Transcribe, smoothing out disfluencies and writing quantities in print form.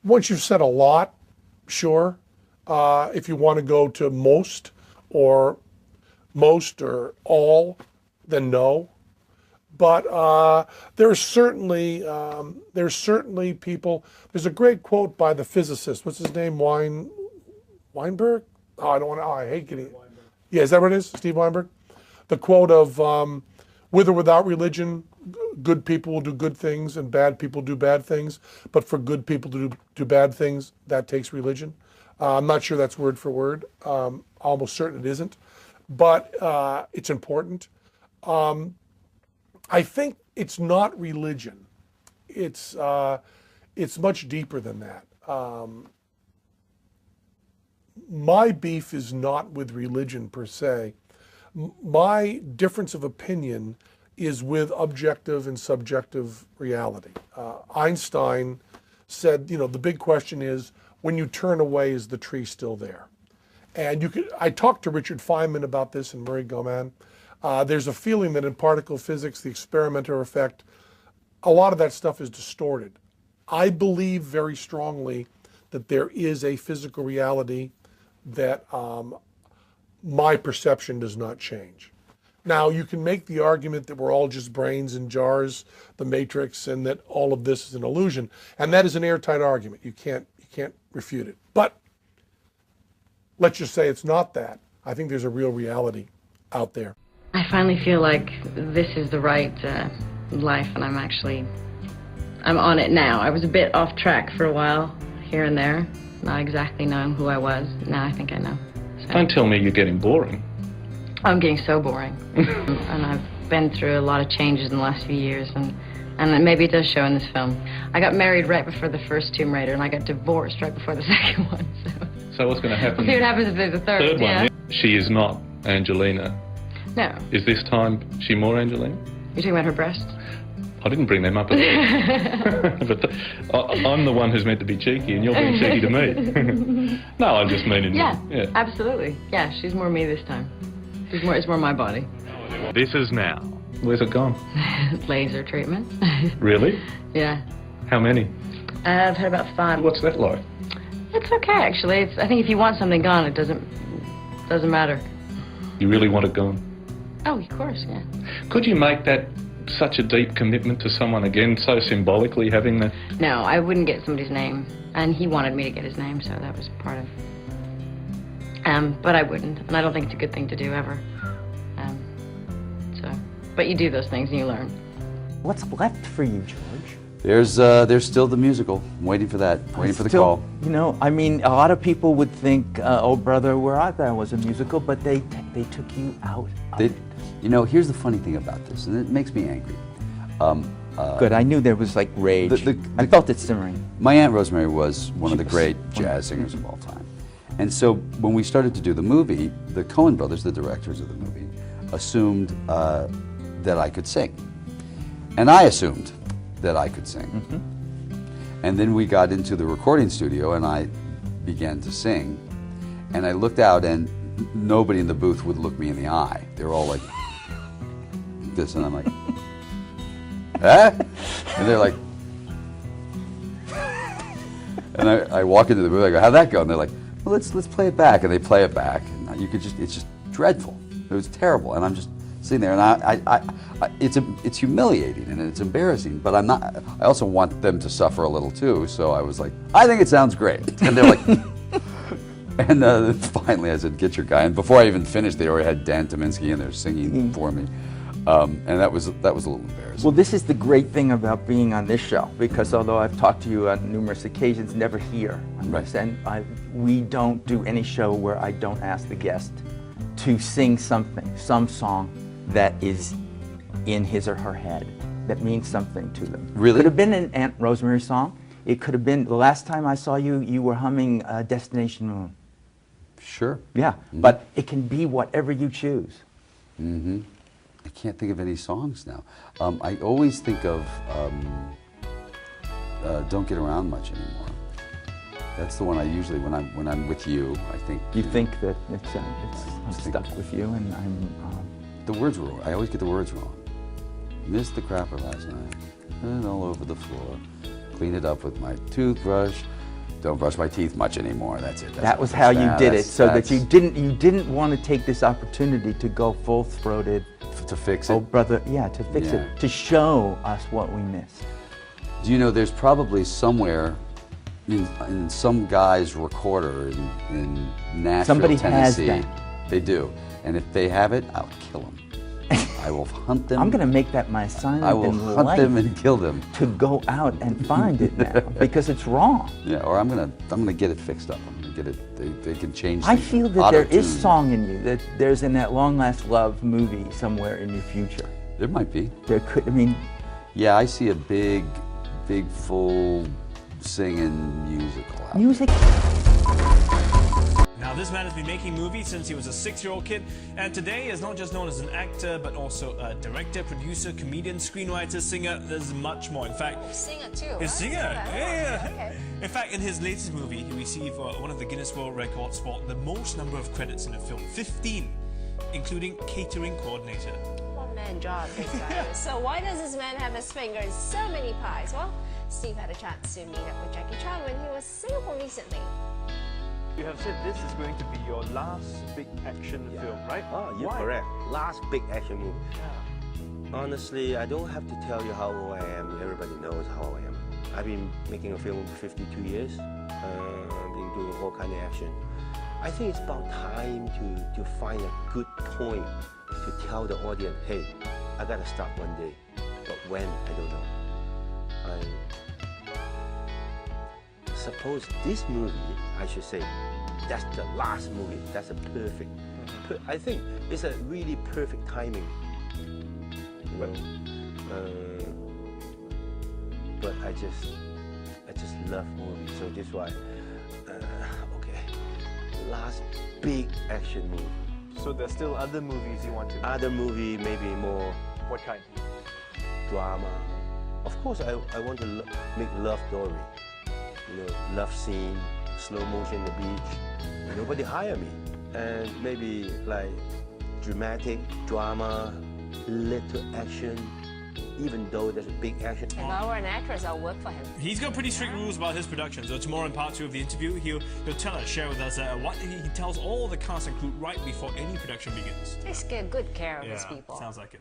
Once you've said a lot, sure. If you want to go to most or all, then no. But there's certainly people. There's a great quote by the physicist. What's his name? Weinberg? Oh, I don't want to. Oh, I hate getting. Yeah, is that what it is? Steve Weinberg. The quote of with or without religion, good people will do good things and bad people do bad things. But for good people to do bad things, that takes religion. I'm not sure that's word for word. Almost certain it isn't. But it's important. I think it's not religion. It's much deeper than that. My beef is not with religion per se. My difference of opinion is with objective and subjective reality. Einstein said, the big question is, when you turn away, is the tree still there? And I talked to Richard Feynman about this and Murray Goman. There's a feeling that in particle physics, the experimenter effect, a lot of that stuff is distorted. I believe very strongly that there is a physical reality that my perception does not change. Now, you can make the argument that we're all just brains in jars, the matrix, and that all of this is an illusion. And that is an airtight argument. You can't refute it. But let's just say it's not that. I think there's a real reality out there. I finally feel like this is the right life, and I'm on it now. I was a bit off track for a while, here and there, not exactly knowing who I was. Now I think I know. So. Don't tell me you're getting boring. I'm getting so boring. And I've been through a lot of changes in the last few years, and maybe it does show in this film. I got married right before the first Tomb Raider, and I got divorced right before the second one. So what's going to happen? We'll see what happens if there's a third one. Yeah. She is not Angelina. No. Is this time she more Angelina? You're talking about her breasts? I didn't bring them up at all. But I'm the one who's meant to be cheeky, and you're being cheeky to me. No, I just mean... Yeah, absolutely. Yeah, she's more me this time. It's more my body. This is now. Where's it gone? Laser treatment. Really? Yeah. How many? I've had about 5. What's that like? It's okay, actually. I think if you want something gone, it doesn't matter. You really want it gone? Oh, of course, yeah. Could you make that such a deep commitment to someone again, so symbolically having that? No, I wouldn't get somebody's name. And he wanted me to get his name, so that was part of... but I wouldn't, and I don't think it's a good thing to do ever. But you do those things and you learn. What's left for you, George? There's still the musical. I'm waiting for that. Waiting for the call. You know, I mean, a lot of people would think, "Oh, Brother, Where Art Thou" was a musical, but they took you out of it. You know, here's the funny thing about this, and it makes me angry. Good. I knew there was like rage. I felt it simmering. My Aunt Rosemary was one of the great jazz singers of all time, and so when we started to do the movie, the Coen brothers, the directors of the movie, assumed that I could sing, and I assumed that I could sing. And then we got into the recording studio and I began to sing, and I looked out and nobody in the booth would look me in the eye. They were all like this, and I'm like, huh? And they're like, and I walk into the booth, I go, how'd that go? And they're like, well, let's play it back. And they play it back, and you could it's just dreadful. It was terrible, and I'm just sitting there, and it's humiliating and it's embarrassing, but I'm not. I also want them to suffer a little too. So I was like, I think it sounds great, and they're like, and finally I said, get your guy. And before I even finished, they already had Dan Tominski in there singing for me, and that was a little embarrassing. Well, this is the great thing about being on this show, because although I've talked to you on numerous occasions, never here on this, and we don't do any show where I don't ask the guest to sing some song that is in his or her head, that means something to them. Really? It could have been an Aunt Rosemary song. It could have been, the last time I saw you, you were humming Destination Moon. Sure. Yeah, but it can be whatever you choose. I can't think of any songs now. I always think of don't get around much anymore. That's the one I usually, when I'm with you, I think. You think that it's stuck with you, and I'm. The words were wrong. I always get the words wrong. Missed the crapper last night. And all over the floor. Clean it up with my toothbrush. Don't brush my teeth much anymore. That's it. That was how you did it, so that you didn't want to take this opportunity to go full-throated. To fix it. Oh, brother, yeah, to fix it, to show us what we missed. Do you know there's probably somewhere in some guy's recorder in Nashville, Somebody Tennessee. has that. They do, and if they have it, I'll kill them. I will hunt them. I'm going to make that my assignment I will in hunt life them and kill them. to go out and find it now, because it's wrong. Yeah, or I'm gonna get it fixed up. I'm gonna get it. They can change. I the feel that there is auto-tune. song in you, that there's in that Long Last Love movie somewhere in your future. There might be. There could, I mean, Yeah, I see a big, full singing musical out. music. Now, this man has been making movies since he was a 6-year-old kid, and today is not just known as an actor, but also a director, producer, comedian, screenwriter, singer. There's much more. In fact, Singer too. a singer. Yeah. Okay. In fact, in his latest movie, he received one of the Guinness World Records for the most number of credits in a film, 15, including catering coordinator. One-man job, this guy. So why does this man have his finger in so many pies? Well, Steve had a chance to meet up with Jackie Chan when he was in Singapore recently. You have said this is going to be your last big action film, right? Oh, you're Why? correct. Last big action movie. Honestly, I don't have to tell you how old I am. Everybody knows how old I am. I've been making a film for 52 years. I've been doing all kind of action. I think it's about time to find a good point to tell the audience, hey, I gotta start one day. But when, I don't know. Suppose this movie, I should say, that's the last movie. That's a perfect. I think it's a really perfect timing. You know, but I just love movies. So this is why. Okay, last big action movie. So there's still other movies you want to make? Other movie, maybe more What kind? drama. Of course, I want to make love story. You know, love scene, slow motion on the beach. Nobody hire me. And maybe like dramatic drama, little action, even though there's a big action. If I were an actress, I'll work for him. He's got pretty strict rules about his production. So tomorrow in part 2 of the interview, he'll share with us what he tells all the cast and crew right before any production begins. Takes good care of his people. Sounds like it.